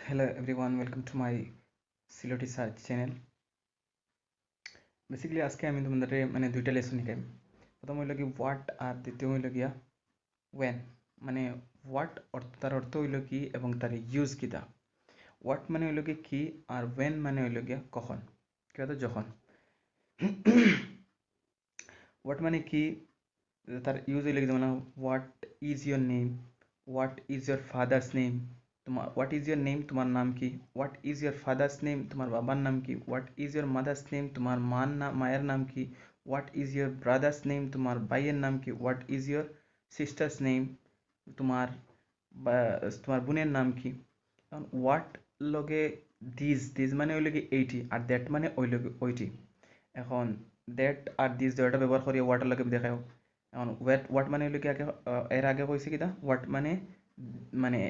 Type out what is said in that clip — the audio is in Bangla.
Hello everyone, welcome to my Siloti Search channel. Basically আজকে আমি তোমাদের দুইটা লেসন শিখাইম। প্রথম হইল কি হোয়াট আর দ্বিতীয় হইল গিয়া ওয়েন। হোয়াট তার অর্থ হইল কি এবং তার ইউজ কিতা। হোয়াট মানে হইল কি আর ওয়েন মানে হইল গিয়া কখন, কিবা তো যখন। হোয়াট মানে কি, তার ইউজ হইল কি, যেমন what is your name, what is your father's name, তোমার হোয়াট ইজ ইয়োর নেম তোমার নাম কি, what is your father's name তোমার বাবার নাম কি, what is your mother's name তোমার মায়ের নাম কি, what is your brothers name তোমার ভাইয়ের নাম কি, what is your sisters name তোমার তোমার বোনের নাম কি। এখন হোয়াট লগে দিস দিস মানে হইল কি এইটি, আর দ্যাট মানে ওই লগে ওইটি। এখন দ্যাট আর দিস দুইটা ব্যবহার করি হোয়াটের লগে দেখায়। এখন হোয়াট মানে হইল কি আগে এর আগে কইছে কিটা হোয়াট মানে